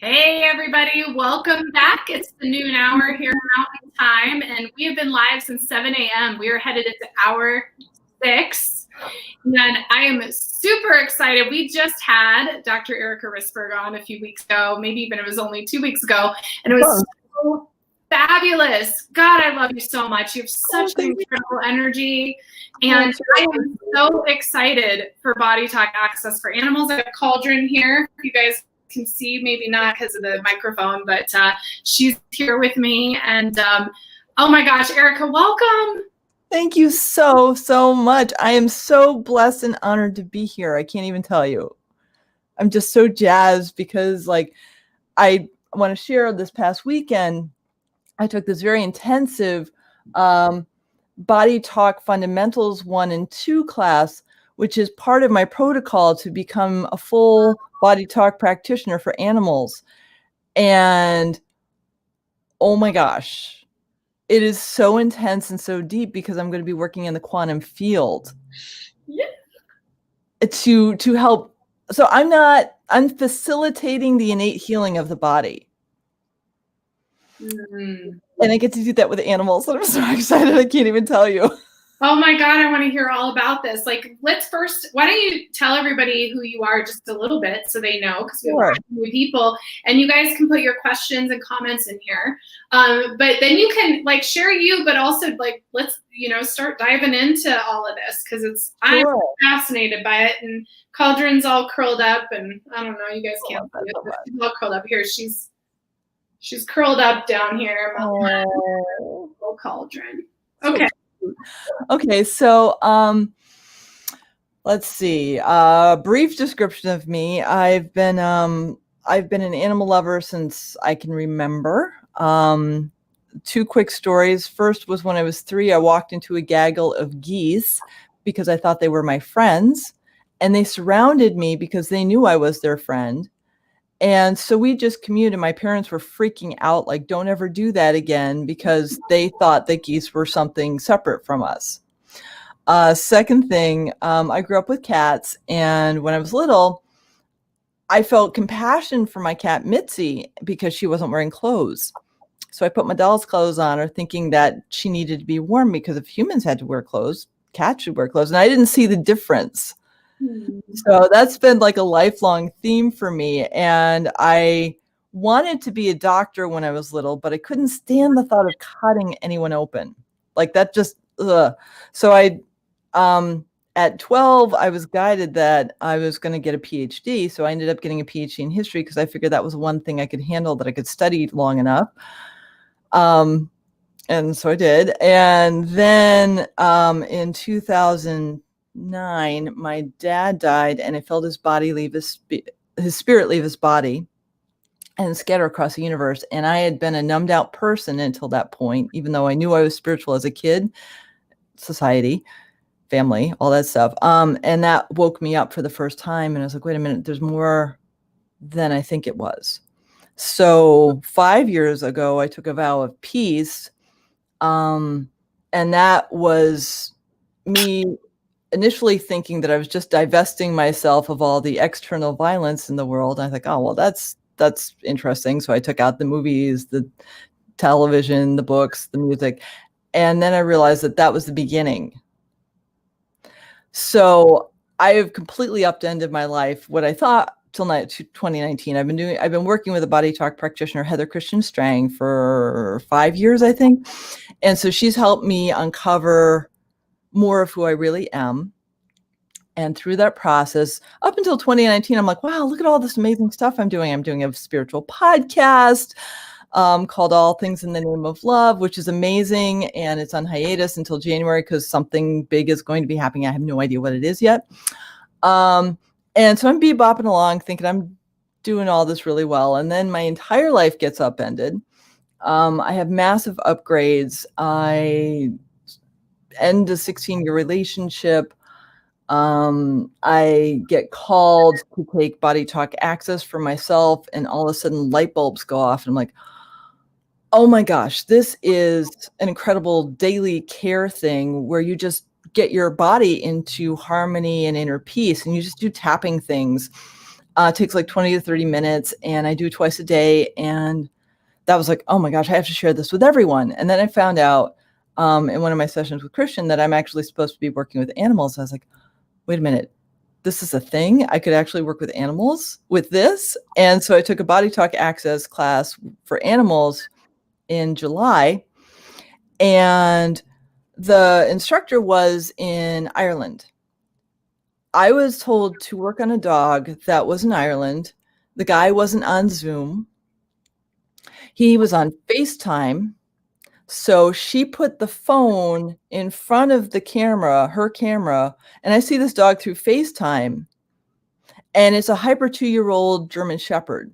Hey everybody, welcome back. It's the noon hour here Mountain Time, and we have been live since 7 a.m. We are headed into hour 6, and I am super excited. We just had Dr. Erica Risberg on a few weeks ago, maybe even it was only 2 weeks ago, and it was so fabulous. God, I love you so much. You have such incredible energy, and I am so excited for BodyTalk Access for Animals. I have Cauldron here. You guys can see, maybe not because of the microphone, but she's here with me. And oh my gosh, Erica, welcome. Thank you so much. I am so blessed and honored to be here. I can't even tell you. I'm just so jazzed because I want to share this past weekend, I took this very intensive BodyTalk Fundamentals 1 and 2 class, which is part of my protocol to become a full BodyTalk practitioner for animals. And oh my gosh, it is so intense and so deep because I'm going to be working in the quantum field. Yeah. To help. So I'm facilitating the innate healing of the body. And I get to do that with animals, and I'm so excited. I can't even tell you. Oh my God, I want to hear all about this. Let's first, why don't you tell everybody who you are just a little bit so they know, because we have new people, and you guys can put your questions and comments in here. But then you can share you, but also let's, start diving into all of this because I'm fascinated by it. And Cauldron's all curled up, and I don't know, you guys can't see it, but she's all curled up here. She's curled up down here. Oh, Cauldron. Okay. Okay, so let's see. Brief description of me. I've been an animal lover since I can remember. 2 quick stories. First was when I was 3, I walked into a gaggle of geese because I thought they were my friends, and they surrounded me because they knew I was their friend. And so we just commuted. My parents were freaking out, like, don't ever do that again, because they thought that geese were something separate from us. Second thing, I grew up with cats. And when I was little, I felt compassion for my cat, Mitzi, because she wasn't wearing clothes. So I put my doll's clothes on her thinking that she needed to be warm, because if humans had to wear clothes, cats should wear clothes. And I didn't see the difference. So that's been like a lifelong theme for me. And I wanted to be a doctor when I was little, but I couldn't stand the thought of cutting anyone open. Like that just, ugh. So at 12, I was guided that I was going to get a PhD. So I ended up getting a PhD in history because I figured that was one thing I could handle, that I could study long enough. And so I did. And then in 2009, my dad died, and I felt his body leave his spirit leave his body and scatter across the universe. And I had been a numbed out person until that point, even though I knew I was spiritual as a kid, society, family, all that stuff. And that woke me up for the first time. And I was like, wait a minute, there's more than I think it was. So 5 years ago, I took a vow of peace. And that was me initially thinking that I was just divesting myself of all the external violence in the world. And I think, oh, well, that's interesting. So I took out the movies, the television, the books, the music. And then I realized that that was the beginning. So I have completely upended my life. What I thought till 2019, I've been working with a BodyTalk practitioner, Heather Christian Strang, for 5 years, I think. And so she's helped me uncover more of who I really am. And through that process, up until 2019, I'm like, wow, look at all this amazing stuff I'm doing. I'm doing a spiritual podcast called All Things in the Name of Love, which is amazing. And it's on hiatus until January because something big is going to be happening. I have no idea what it is yet. And so I'm bebopping along thinking I'm doing all this really well. And then my entire life gets upended. I have massive upgrades. I end a 16-year relationship. I get called to take BodyTalk Access for myself, and all of a sudden light bulbs go off. And I'm like, oh my gosh, this is an incredible daily care thing where you just get your body into harmony and inner peace, and you just do tapping things. It takes like 20 to 30 minutes, and I do it twice a day. And that was like, oh my gosh, I have to share this with everyone. And then I found out in one of my sessions with Christian that I'm actually supposed to be working with animals. I was like, wait a minute, this is a thing? I could actually work with animals with this? And so I took a BodyTalk Access class for animals in July. And the instructor was in Ireland. I was told to work on a dog that was in Ireland. The guy wasn't on Zoom. He was on FaceTime. So she put the phone in front of the camera, her camera, and I see this dog through FaceTime. And it's a hyper 2-year-old German Shepherd.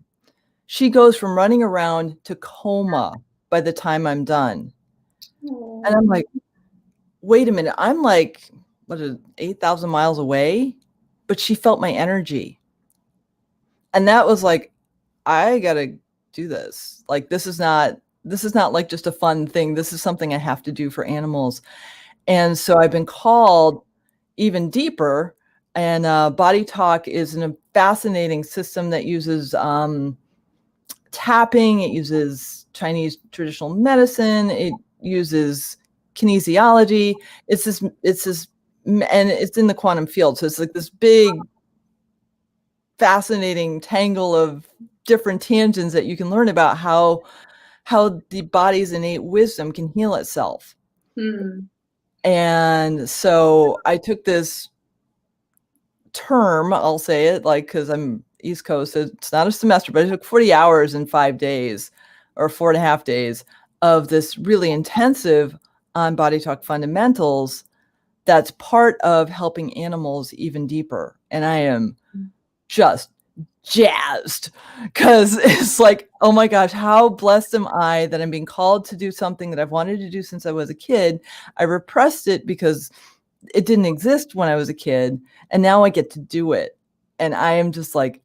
She goes from running around to coma by the time I'm done. And I'm like, wait a minute. I'm like, 8,000 miles away? But she felt my energy. And that was like, I got to do this. Like, this is not like just a fun thing. This is something I have to do for animals. And so I've been called even deeper. And BodyTalk is a fascinating system that uses tapping. It uses Chinese traditional medicine. It uses kinesiology. It's this, and it's in the quantum field. So it's like this big, fascinating tangle of different tangents that you can learn about how the body's innate wisdom can heal itself. And so I took this term, I'll say it, like, because I'm East Coast, so it's not a semester, but I took 40 hours in 5 days or 4.5 days of this really intensive on BodyTalk fundamentals that's part of helping animals even deeper. And I am just jazzed because it's like, oh my gosh, how blessed am I that I'm being called to do something that I've wanted to do since I was a kid. I repressed it because it didn't exist when I was a kid, and now I get to do it. And I am just like,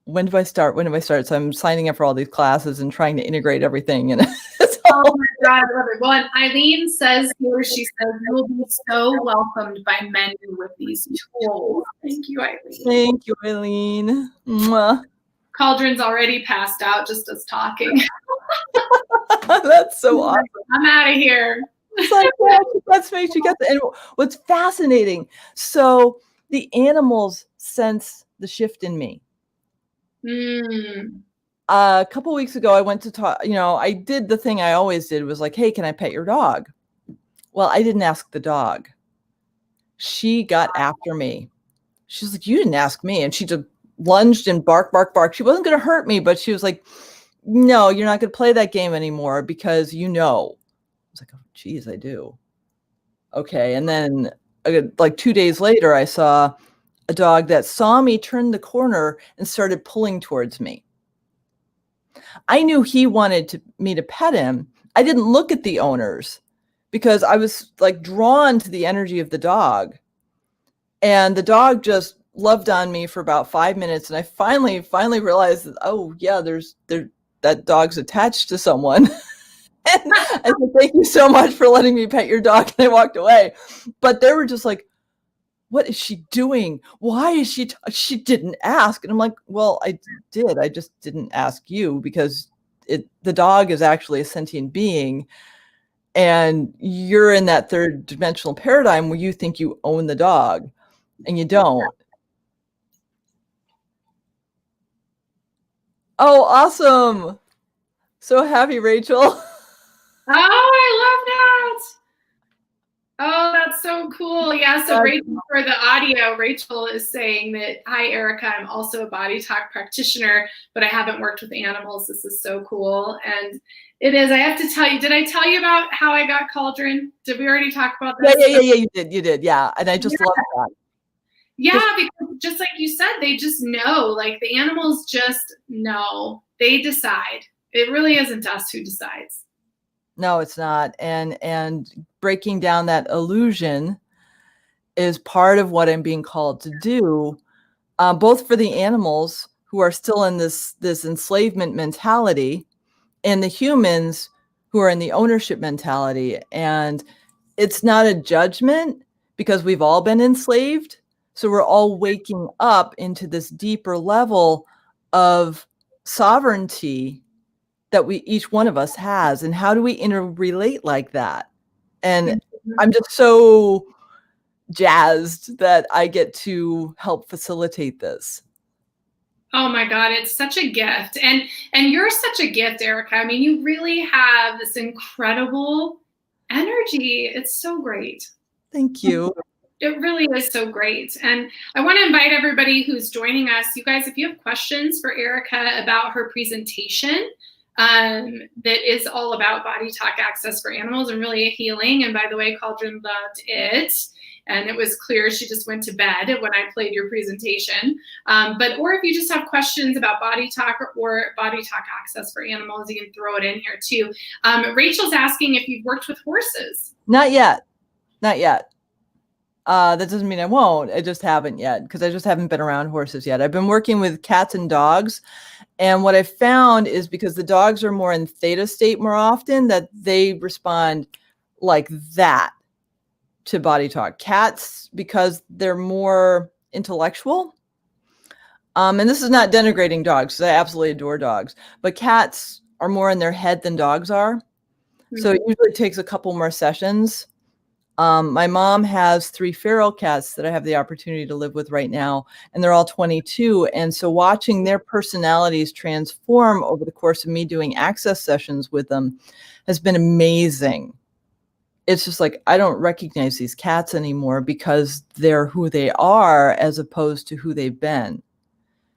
when do I start? So I'm signing up for all these classes and trying to integrate everything. And it's oh my God, I love it. Well, and Eileen says here, she says, you will be so welcomed by many with these tools. Thank you, Eileen. Thank you, Eileen. Mwah. Cauldron's already passed out just us talking. That's so awesome. I'm out of here. It's like, yeah, let's make sure you get that. And what's fascinating, so the animals sense the shift in me. A couple of weeks ago, I went to talk, I did the thing I always did, was like, hey, can I pet your dog? Well, I didn't ask the dog. She got after me. She's like, you didn't ask me. And she just lunged and bark. She wasn't going to hurt me, but she was like, no, you're not going to play that game anymore because I was like, oh, geez, I do. Okay. And then like 2 days later, I saw a dog that saw me turn the corner and started pulling towards me. I knew he wanted me to pet him. I didn't look at the owners because I was like drawn to the energy of the dog. And the dog just loved on me for about 5 minutes. And I finally realized that, oh yeah, that dog's attached to someone. And I said, thank you so much for letting me pet your dog. And I walked away. But they were just like, what is she doing? Why is she didn't ask? And I'm like, well, I did. I just didn't ask you because the dog is actually a sentient being. And you're in that third dimensional paradigm where you think you own the dog and you don't. Oh, awesome. So happy, Rachel. Oh, I love that. Oh, that's so cool. Yeah, so Rachel, for the audio, Rachel is saying that, hi, Erica, I'm also a BodyTalk practitioner, but I haven't worked with animals. This is so cool. And it is, I have to tell you, did I tell you about how I got Cauldron? Did we already talk about that? Yeah, you did. Yeah, and I just love that. Yeah, because just like you said, they just know, like the animals just know. They decide. It really isn't us who decides. No, it's not. And breaking down that illusion is part of what I'm being called to do, both for the animals who are still in this enslavement mentality and the humans who are in the ownership mentality. And it's not a judgment because we've all been enslaved, So we're all waking up into this deeper level of sovereignty that each one of us has. And how do we interrelate like that? And I'm just so jazzed that I get to help facilitate this. Oh my God, it's such a gift. And you're such a gift, Erica. I mean, you really have this incredible energy. It's so great. Thank you. It really is so great. And I want to invite everybody who's joining us, you guys, if you have questions for Erica about her presentation, that is all about BodyTalk access for animals and really a healing. And by the way, Cauldron loved it. And it was clear she just went to bed when I played your presentation. Or if you just have questions about BodyTalk or BodyTalk access for animals, you can throw it in here too. Rachel's asking if you've worked with horses. Not yet. Not yet. That doesn't mean I won't. I just haven't yet because I just haven't been around horses yet. I've been working with cats and dogs. And what I found is because the dogs are more in theta state more often, that they respond like that to BodyTalk. Cats, because they're more intellectual. And this is not denigrating dogs, because I absolutely adore dogs. But cats are more in their head than dogs are. Mm-hmm. So it usually takes a couple more sessions. My mom has 3 feral cats that I have the opportunity to live with right now, and they're all 22. And so watching their personalities transform over the course of me doing access sessions with them has been amazing. It's just like, I don't recognize these cats anymore because they're who they are as opposed to who they've been.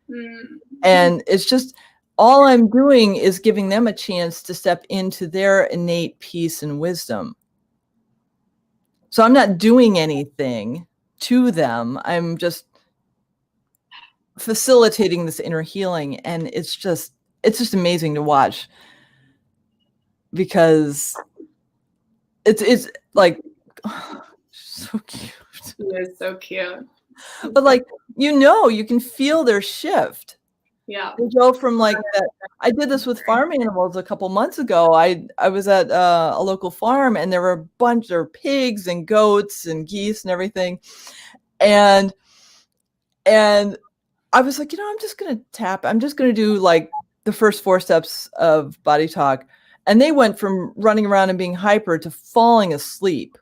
Mm-hmm. And it's just, all I'm doing is giving them a chance to step into their innate peace and wisdom. So I'm not doing anything to them. I'm just facilitating this inner healing. And it's just amazing to watch, because it's like, oh, so cute. It is so cute. But like, you can feel their shift. Yeah. They go from like that. I did this with farm animals a couple months ago. I was at a local farm, and there were a bunch of pigs and goats and geese and everything. And I was like, I'm just going to tap. I'm just going to do like the first 4 steps of BodyTalk. And they went from running around and being hyper to falling asleep.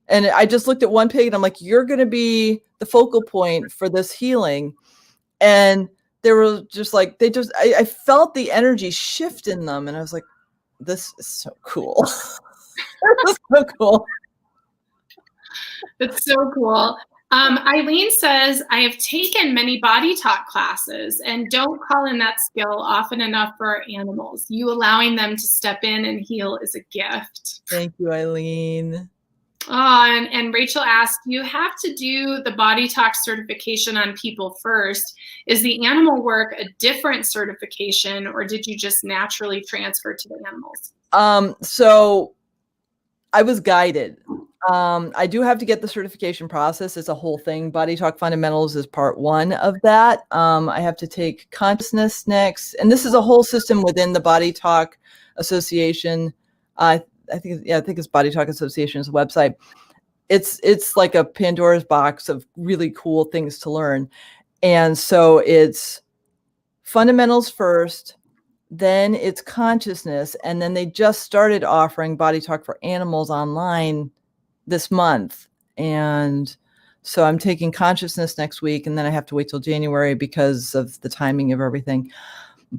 And I just looked at one pig and I'm like, you're going to be the focal point for this healing. And they were just like, I felt the energy shift in them. And I was like, this is so cool. This is so cool. It's so cool. Eileen says, I have taken many BodyTalk classes and don't call in that skill often enough for our animals. You allowing them to step in and heal is a gift. Thank you, Eileen. Oh, and Rachel asked, you have to do the BodyTalk certification on people first. Is the animal work a different certification, or did you just naturally transfer to the animals? So I was guided. I do have to get the certification process. It's a whole thing. BodyTalk Fundamentals is part 1 of that. I have to take consciousness next. And this is a whole system within the BodyTalk Association. I think it's BodyTalk Association's website. It's like a Pandora's box of really cool things to learn. And so it's fundamentals first, then it's consciousness. And then they just started offering BodyTalk for animals online this month. And so I'm taking consciousness next week, and then I have to wait till January because of the timing of everything.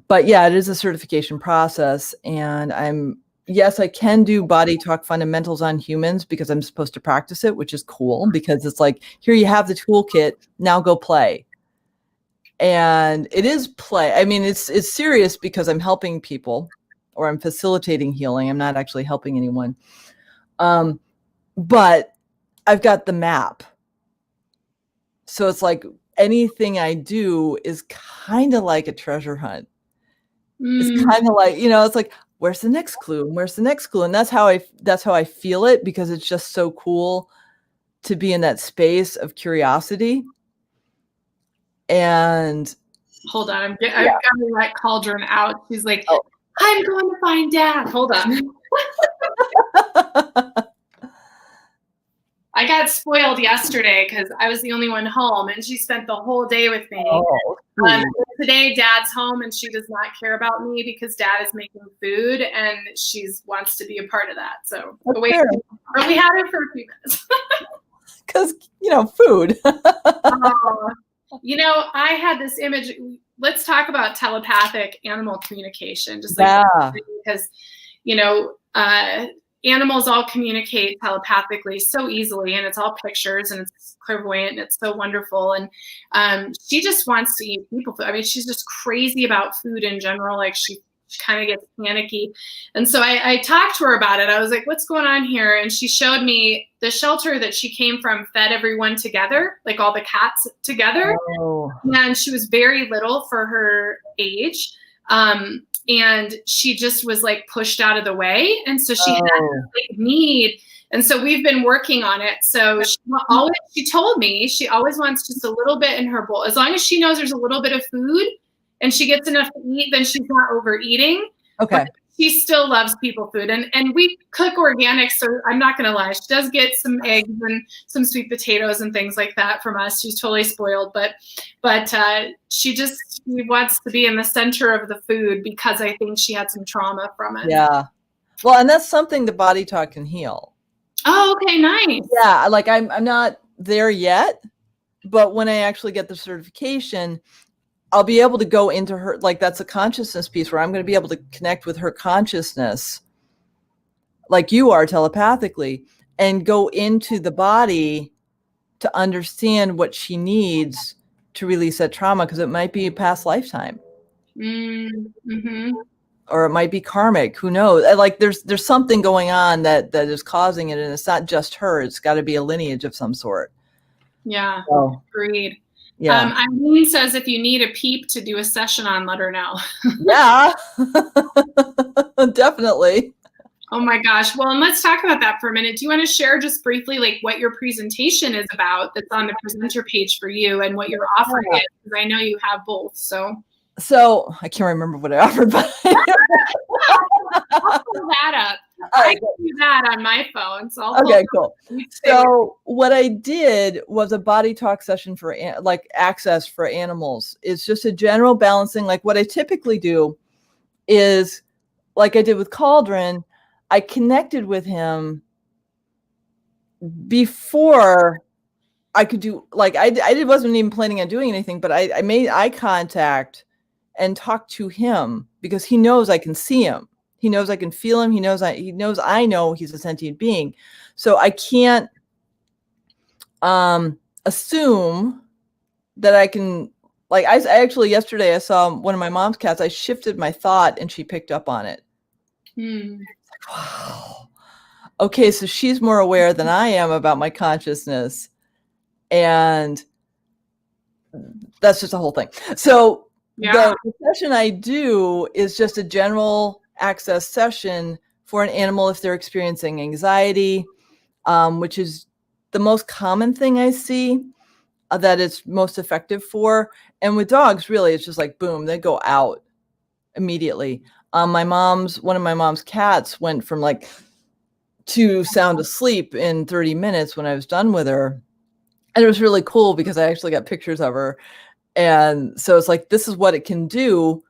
But yeah, it is a certification process. And yes, I can do BodyTalk fundamentals on humans because I'm supposed to practice it, which is cool because it's like, here you have the toolkit, now go play. And it is play. I mean, it's serious because I'm helping people, or I'm facilitating healing. I'm not actually helping anyone. But I've got the map. So it's like anything I do is kind of like a treasure hunt. It's kind of like, it's like, where's the next clue? And where's the next clue? And that's how I feel it, because it's just so cool to be in that space of curiosity. And hold on, I've got to let Cauldron out. She's like, oh, I'm going to find Dad. Hold on. I got spoiled yesterday because I was the only one home, and she spent the whole day with me. Today, Dad's home, and she does not care about me because Dad is making food, and she wants to be a part of that. So we had her for a few minutes. Because, food. I had this image. Let's talk about telepathic animal communication. Just because, animals all communicate telepathically so easily, and it's all pictures, and it's clairvoyant, and it's so wonderful. And she just wants to eat people food. I mean, she's just crazy about food in general. Like she kind of gets panicky. And so I talked to her about it. I was like, what's going on here? And she showed me the shelter that she came from fed everyone together, like all the cats together. Oh. And she was very little for her age. And she just was like pushed out of the way. And so she had a big need. And so we've been working on it. So she told me she always wants just a little bit in her bowl. As long as she knows there's a little bit of food and she gets enough to eat, then she's not overeating. Okay. But she still loves people food. And we cook organic, so I'm not going to lie. She does get some eggs and some sweet potatoes and things like that from us. She's totally spoiled. But she wants to be in the center of the food because I think she had some trauma from it. Yeah. Well, and that's something the BodyTalk can heal. Oh, okay, nice. Yeah, like I'm not there yet, but when I actually get the certification, I'll be able to go into her, like that's a consciousness piece where I'm going to be able to connect with her consciousness like you are telepathically and go into the body to understand what she needs to release that trauma, because it might be a past lifetime. Mm-hmm. Or it might be karmic, who knows? Like there's something going on that is causing it, and it's not just her. It's got to be a lineage of some sort. Yeah, agreed. Yeah. Eileen says if you need a peep to do a session on, let her know. Yeah, definitely. Oh my gosh. Well, and let's talk about that for a minute. Do you want to share just briefly like what your presentation is about that's on the presenter page for you and what you're offering is? Because I know you have both. So I can't remember what I offered, but I'll pull that up. I can do that on my phone. So cool. So what I did was a BodyTalk session for like access for animals. It's just a general balancing. Like what I typically do is, like I did with Cauldron, I connected with him before I could do, like I wasn't even planning on doing anything, but I made eye contact and talk to him because he knows I can see him. He knows I can feel him. He knows I know he's a sentient being. So I can't assume that I can, like I actually yesterday I saw one of my mom's cats. I shifted my thought and she picked up on it. Wow. Okay, so she's more aware than I am about my consciousness. And that's just a whole thing. So the session I do is just a general access session for an animal if they're experiencing anxiety, which is the most common thing I see that it's most effective for. And with dogs, really, it's just like, boom, they go out immediately. One of my mom's cats went from like to sound asleep in 30 minutes when I was done with her. And it was really cool because I actually got pictures of her. And so it's like, this is what it can do.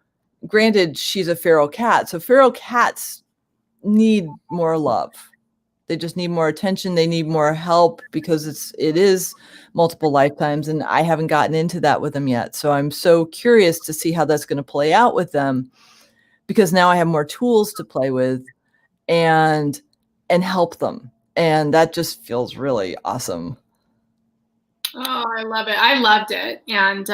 Granted, she's a feral cat. So feral cats need more love. They just need more attention. They need more help because it is multiple lifetimes. And I haven't gotten into that with them yet. So I'm so curious to see how that's going to play out with them, because now I have more tools to play with and help them. And that just feels really awesome. Oh, I love it. I loved it. And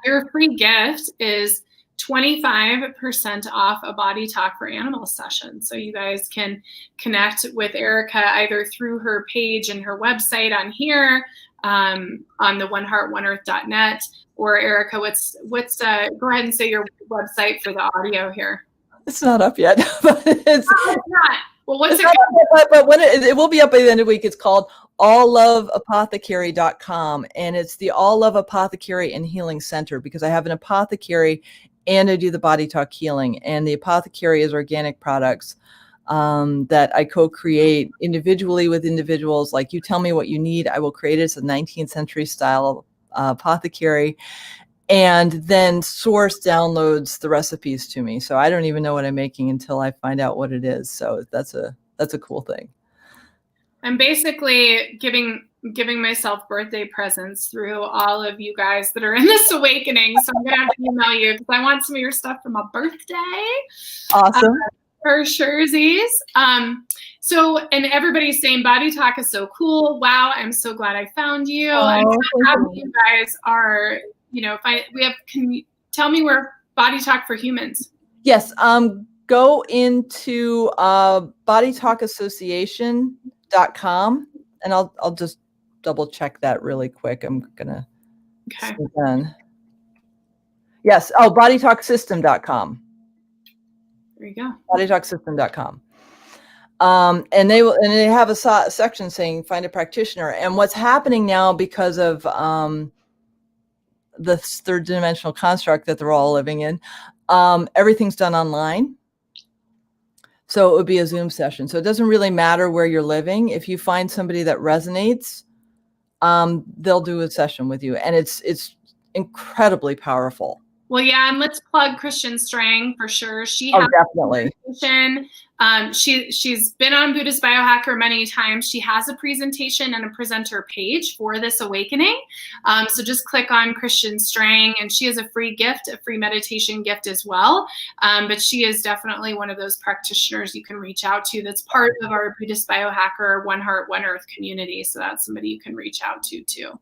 your free gift is 25% off a BodyTalk for Animals session. So you guys can connect with Erica either through her page and her website on here, on the oneheartoneearth.net, or Erica, go ahead and say your website for the audio here. It's not up yet, but it's not. Well, what's it? But when it will be up by the end of the week. It's called allloveapothecary.com, and it's the All Love Apothecary and Healing Center, because I have an apothecary and I do the BodyTalk healing, and the apothecary is organic products. that I co-create individually with individuals. Like, you tell me what you need, I will create it. It's a 19th century style apothecary, and then Source downloads the recipes to me. So I don't even know what I'm making until I find out what it is. So that's a cool thing. I'm basically giving myself birthday presents through all of you guys that are in this awakening. So I'm gonna have to email you because I want some of your stuff for my birthday. Awesome. For surezies. So, and everybody's saying BodyTalk is so cool. Wow, I'm so glad I found you. I'm so happy you guys are, can you tell me where BodyTalk for Humans? Yes. Go into BodyTalkAssociation.com, and I'll just double check that really quick. I'm gonna done. Yes. Oh, BodyTalkSystem.com. There you go. BodyTalkSystem.com. And they have a section saying find a practitioner. And what's happening now, because of the third dimensional construct that they're all living in, everything's done online. So it would be a Zoom session. So it doesn't really matter where you're living. If you find somebody that resonates, they'll do a session with you. And it's incredibly powerful. Well, yeah, and let's plug Christian Strang for sure. She has definitely. She's been on Buddhist Biohacker many times. She has a presentation and a presenter page for this awakening. So just click on Christian Strang, and she has a free gift, a free meditation gift as well. But she is definitely one of those practitioners you can reach out to. That's part of our Buddhist Biohacker One Heart, One Earth community. So that's somebody you can reach out to too.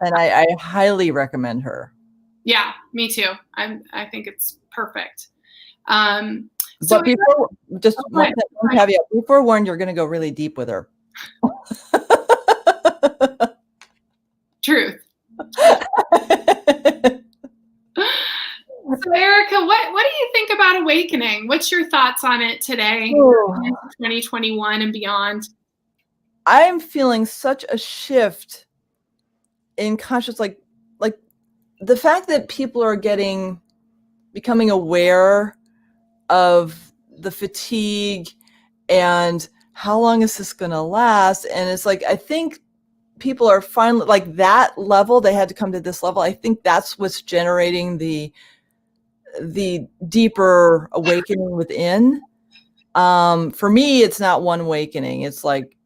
And I highly recommend her. Yeah, me too. I think it's perfect. But before, just one caveat, be forewarned, you're going to go really deep with her. Truth. So Erica, what do you think about awakening? What's your thoughts on it today, 2021 and beyond? I'm feeling such a shift in conscious, like the fact that people are becoming aware of the fatigue and how long is this going to last. And it's like, I think people are finally like that level. They had to come to this level. I think that's what's generating the deeper awakening within. For me, it's not one awakening. It's like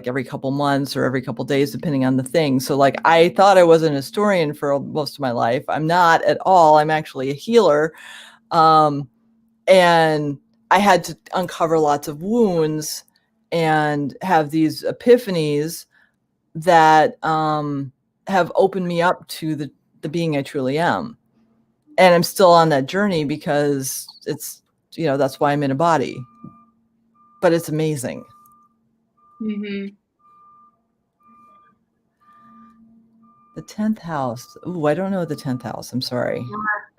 every couple months or every couple days, depending on the thing. So like, I thought I was an historian for most of my life. I'm not at all. I'm actually a healer. And I had to uncover lots of wounds and have these epiphanies that have opened me up to the being I truly am. And I'm still on that journey because it's, that's why I'm in a body. But it's amazing. Mm-hmm. The 10th house. Ooh, I don't know the 10th house. I'm sorry.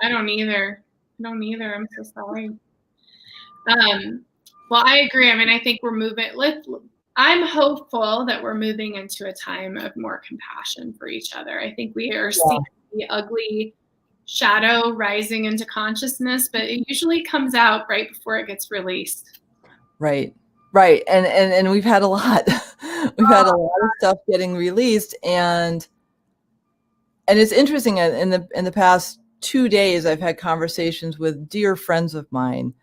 I don't either. I'm so sorry. Well, I agree. I mean, I think we're moving. I'm hopeful that we're moving into a time of more compassion for each other. I think we are seeing the ugly shadow rising into consciousness, but it usually comes out right before it gets released. Right. And we've had a lot. We've had a lot of stuff getting released, and it's interesting. In the past 2 days, I've had conversations with dear friends of mine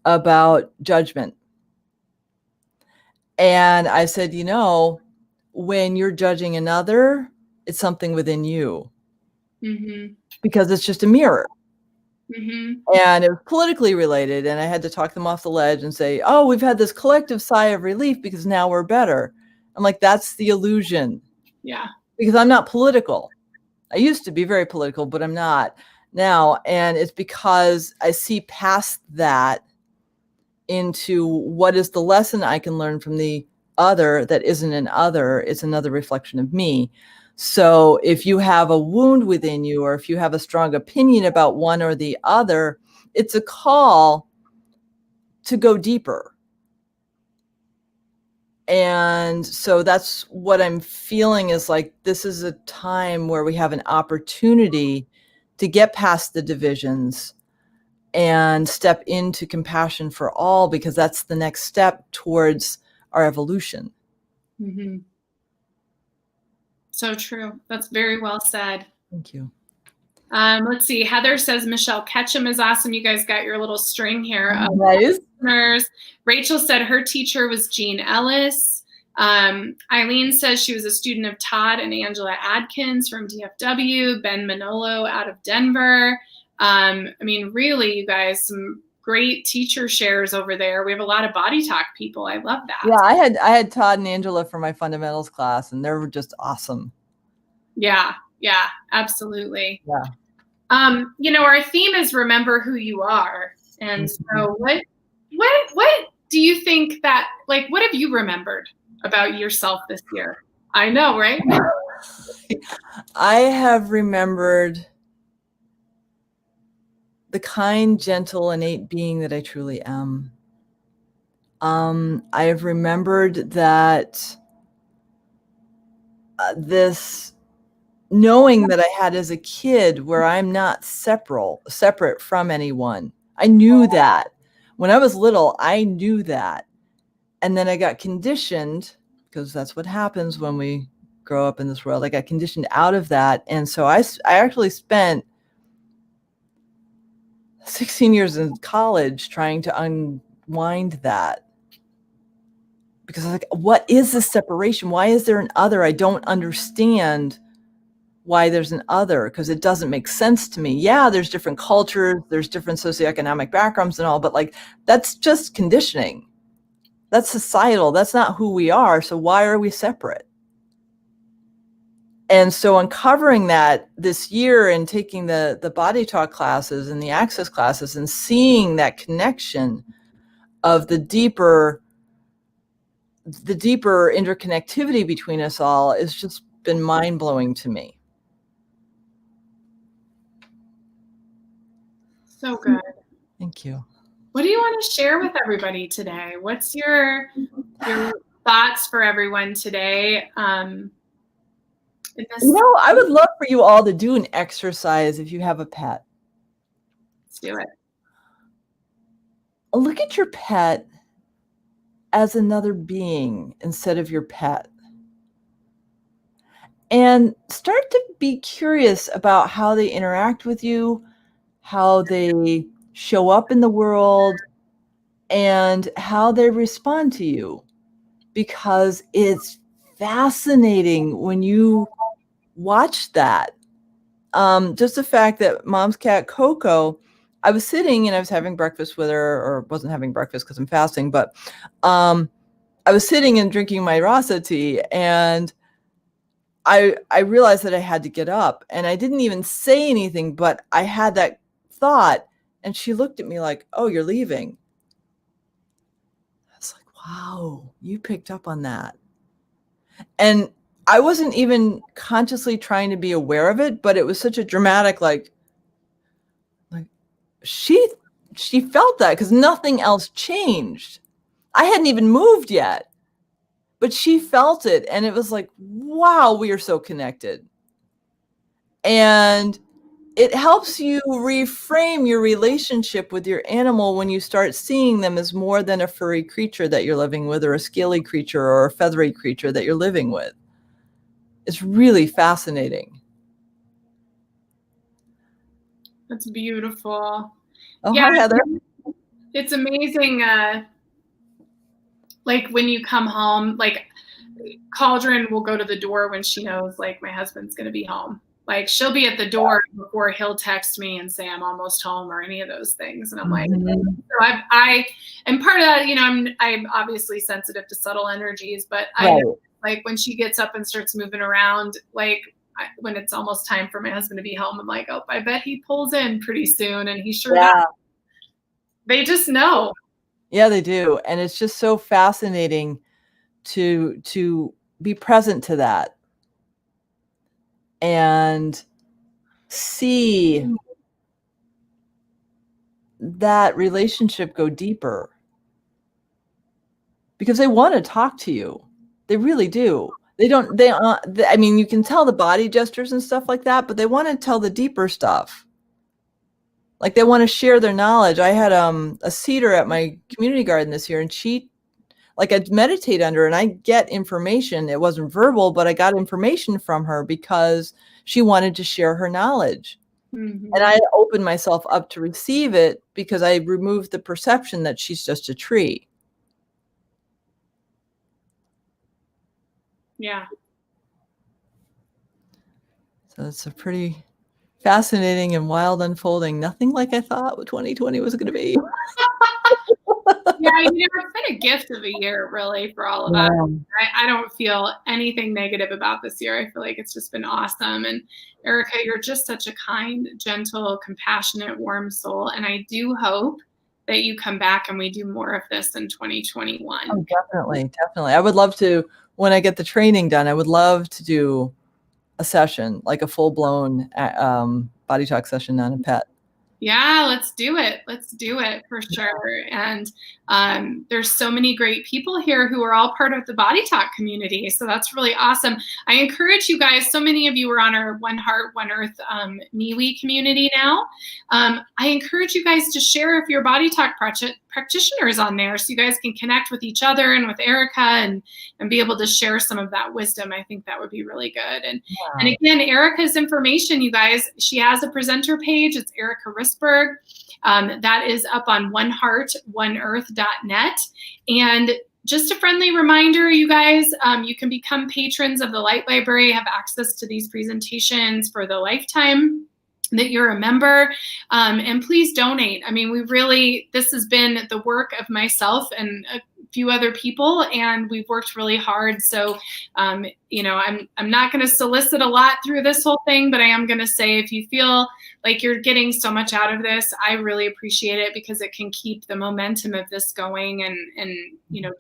about judgment. And I said, when you're judging another, it's something within you. Mm-hmm. Because it's just a mirror. Mm-hmm. And it was politically related. And I had to talk them off the ledge and say, oh, we've had this collective sigh of relief because now we're better. I'm like, that's the illusion. Yeah. Because I'm not political. I used to be very political, but I'm not now. And it's because I see past that into what is the lesson I can learn from the other that isn't an other. It's another reflection of me. So if you have a wound within you, or if you have a strong opinion about one or the other, it's a call to go deeper. And so that's what I'm feeling, is like, this is a time where we have an opportunity to get past the divisions and step into compassion for all, because that's the next step towards our evolution. Mm-hmm. So true. That's very well said. Thank you. Let's see. Heather says Michelle Ketchum is awesome. You guys got your little string here. Nice. Listeners. Rachel said her teacher was Jean Ellis. Eileen says she was a student of Todd and Angela Adkins from DFW. Ben Manolo out of Denver. I mean, really, you guys, some great teacher shares over there. We have a lot of BodyTalk people. I love that. Yeah, I had Todd and Angela for my fundamentals class, and they were just awesome. Yeah, absolutely. Yeah. You know, our theme is remember who you are. And so what do you think that, like, what have you remembered about yourself this year? I know, right? I have remembered the kind, gentle, innate being that I truly am. I have remembered that this knowing that I had as a kid, where I'm not separate from anyone. I knew that. When I was little, I knew that. And then I got conditioned, because that's what happens when we grow up in this world. I got conditioned out of that. And so I actually spent 16 years in college trying to unwind that. Because I was like, what is this separation? Why is there an other? I don't understand why there's an other, because it doesn't make sense to me. Yeah, there's different cultures, there's different socioeconomic backgrounds and all, but like, that's just conditioning. That's societal. That's not who we are. So why are we separate? And so uncovering that this year and taking the BodyTalk classes and the Access classes and seeing that connection of the deeper interconnectivity between us all has just been mind-blowing to me. So good. Thank you. What do you want to share with everybody today? What's your thoughts for everyone today? You know, I would love for you all to do an exercise if you have a pet. Let's do it. Look at your pet as another being instead of your pet. And start to be curious about how they interact with you, how they show up in the world, and how they respond to you. Because it's fascinating when you watch that. Just the fact that Mom's cat, Coco, I was sitting and I was having breakfast with her, or wasn't having breakfast because I'm fasting, but I was sitting and drinking my rasa tea, and I realized that I had to get up, and I didn't even say anything, but I had that thought, and she looked at me like, "Oh, you're leaving." I was like, wow, you picked up on that. And I wasn't even consciously trying to be aware of it, but it was such a dramatic, like she felt that, because nothing else changed. I hadn't even moved yet, but she felt it. And it was like, wow, we are so connected. And it helps you reframe your relationship with your animal when you start seeing them as more than a furry creature that you're living with, or a scaly creature, or a feathery creature that you're living with. It's really fascinating. That's beautiful. Oh, yeah, hi, Heather. It's amazing. Like when you come home, like Cauldron will go to the door when she knows like my husband's going to be home. Like she'll be at the door before he'll text me and say I'm almost home, or any of those things. And I'm like, so I and part of that, you know, I'm obviously sensitive to subtle energies, but I like when she gets up and starts moving around, like when it's almost time for my husband to be home, I'm like, oh, I bet he pulls in pretty soon, and he sure does. They just know. Yeah, they do. And it's just so fascinating to be present to that and see that relationship go deeper, because they want to talk to you. They really do. I mean, you can tell the body gestures and stuff like that, but they want to tell the deeper stuff. Like they want to share their knowledge. I had a cedar at my community garden this year, and she, like, I'd meditate under and I get information. It wasn't verbal, but I got information from her because she wanted to share her knowledge. Mm-hmm. And I opened myself up to receive it because I removed the perception that she's just a tree. Yeah. So it's a pretty fascinating and wild unfolding. Nothing like I thought what 2020 was going to be. Yeah, it's been a gift of a year, really, for all of us. I don't feel anything negative about this year. I feel like it's just been awesome. And Erica, you're just such a kind, gentle, compassionate, warm soul. And I do hope that you come back and we do more of this in 2021. Oh, definitely. I would love to, when I get the training done, I would love to do a session, like a full-blown BodyTalk session on a pet. Yeah, let's do it. Let's do it for sure. And there's so many great people here who are all part of the BodyTalk community. So that's really awesome. I encourage you guys, so many of you are on our One Heart, One Earth MeWe community now. I encourage you guys to share if your BodyTalk practitioners on there so you guys can connect with each other and with Erica and be able to share some of that wisdom. I think that would be really good. And again, Erica's information, you guys, she has a presenter page. It's Erica Risberg. That is up on oneheartoneearth.net. And just a friendly reminder, you guys, you can become patrons of the Light Library, have access to these presentations for the lifetime that you're a member, and please donate. I mean, this has been the work of myself and a few other people, and we've worked really hard. So, I'm not going to solicit a lot through this whole thing, but I am going to say, if you feel like you're getting so much out of this, I really appreciate it because it can keep the momentum of this going and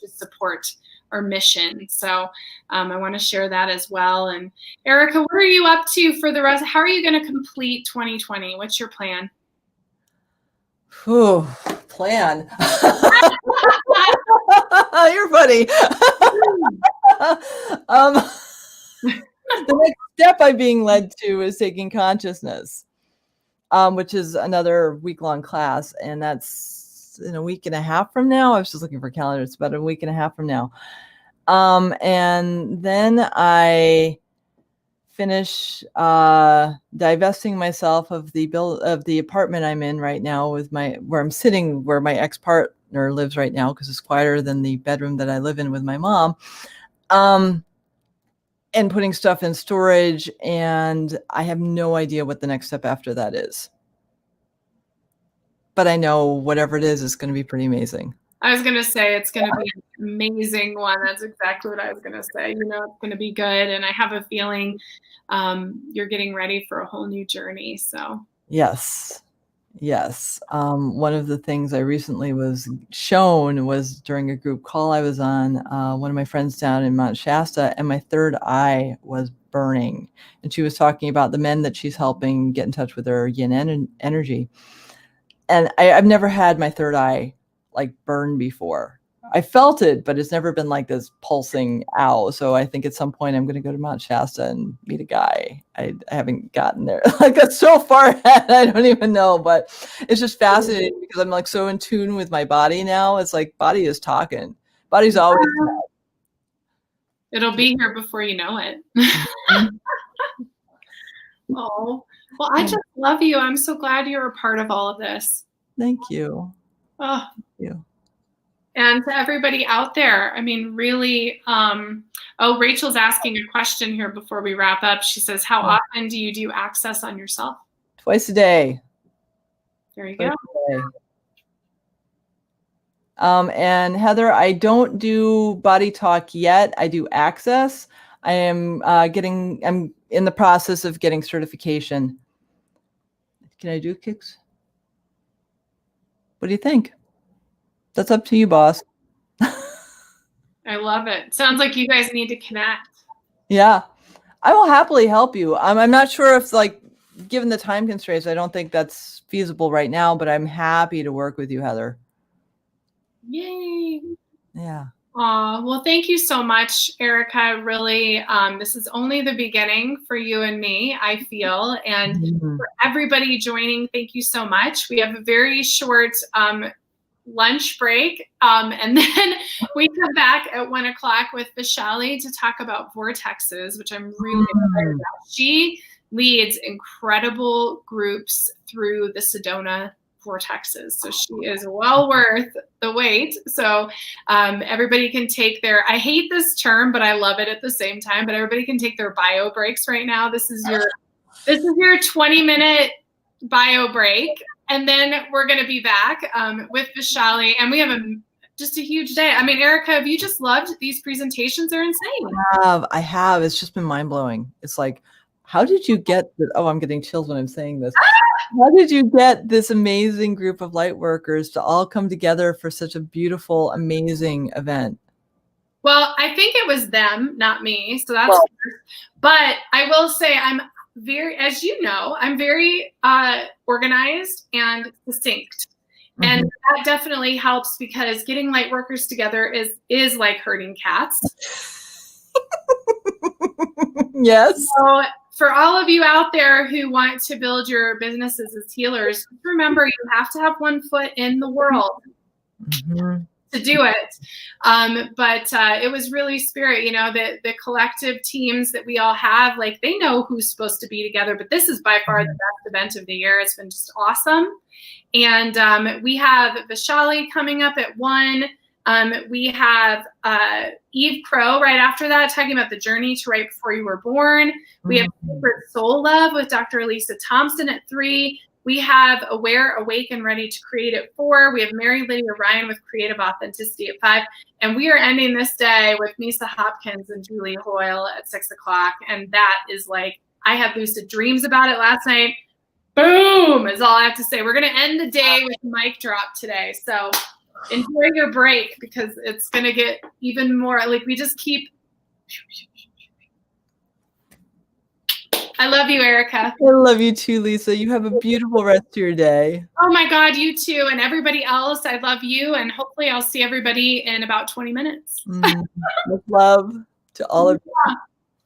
just support our mission. So I want to share that as well. And Erica, what are you up to for the rest? How are you going to complete 2020? What's your plan? Whew, plan. You're funny. The next step I'm being led to is taking consciousness, which is another week-long class, and that's in a week and a half from now. I was just looking for a calendar. It's about a week and a half from now. And then I finish divesting myself of the apartment I'm in right now where I'm sitting, where my ex-partner lives right now, because it's quieter than the bedroom that I live in with my mom. And putting stuff in storage, and I have no idea what the next step after that is. But I know whatever it is going to be pretty amazing. I was going to say it's going to be an amazing one. That's exactly what I was going to say. It's going to be good. And I have a feeling you're getting ready for a whole new journey. So yes. One of the things I recently was shown was during a group call I was on, one of my friends down in Mount Shasta, and my third eye was burning. And she was talking about the men that she's helping get in touch with their yin energy. And I've never had my third eye like burn before. I felt it, but it's never been like this pulsing ow. So I think at some point I'm going to go to Mount Shasta and meet a guy. I haven't gotten there. Like, that's so far ahead. I don't even know, but it's just fascinating because I'm like so in tune with my body now. It's like body is talking. Body's always. It'll be here before you know it. Oh, well, I just love you. I'm so glad you're a part of all of this. Thank you. Oh, thank you. And to everybody out there, I mean, really, Rachel's asking a question here before we wrap up. She says, how often do you do access on yourself? Twice a day. There you go. And Heather, I don't do BodyTalk yet. I do access. I'm in the process of getting certification. Can I do kicks? What do you think? That's up to you, boss. I love it. Sounds like you guys need to connect. Yeah, I will happily help you. I'm not sure if, like, given the time constraints, I don't think that's feasible right now, but I'm happy to work with you, Heather. Yay. Yeah. Well, thank you so much, Erica. Really, this is only the beginning for you and me, I feel. And for everybody joining, thank you so much. We have a very short lunch break. And then we come back at 1 o'clock with Vishali to talk about vortexes, which I'm really excited about. She leads incredible groups through the Sedona vortexes. So she is well worth the wait. So everybody can take their, I hate this term, but I love it at the same time, but everybody can take their bio breaks right now. This is your 20-minute bio break. And then we're going to be back with Vishali, and we have just a huge day. I mean, Erica, have you just loved these presentations? They're insane. I have. It's just been mind blowing. It's like, how did you get the, oh, I'm getting chills when I'm saying this. How did you get this amazing group of light workers to all come together for such a beautiful, amazing event? Well, I think it was them, not me. So that's, but I will say I'm very, as you know, I'm very organized and succinct. And that definitely helps, because getting light workers together is like herding cats. Yes. So for all of you out there who want to build your businesses as healers, remember you have to have one foot in the world to do it. But it was really spirit, you know, the collective teams that we all have, like they know who's supposed to be together, but this is by far the best event of the year. It's been just awesome. And we have Vishali coming up at 1. We have Eve Crow right after that, talking about the journey to right before you were born. We have Secret Soul Love with Dr. Elisa Thompson at 3. We have Aware, Awake, and Ready to Create at 4. We have Mary Lydia Ryan with Creative Authenticity at 5. And we are ending this day with Misa Hopkins and Julie Hoyle at 6 o'clock. And that is like, I had lucid dreams about it last night. Boom is all I have to say. We're going to end the day with a mic drop today. So enjoy your break, because it's going to get even more, like we just keep. I love you, Erica. I love you too, Lisa. You have a beautiful rest of your day. Oh my God, you too. And everybody else, I love you. And hopefully I'll see everybody in about 20 minutes. With love to all of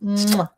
you.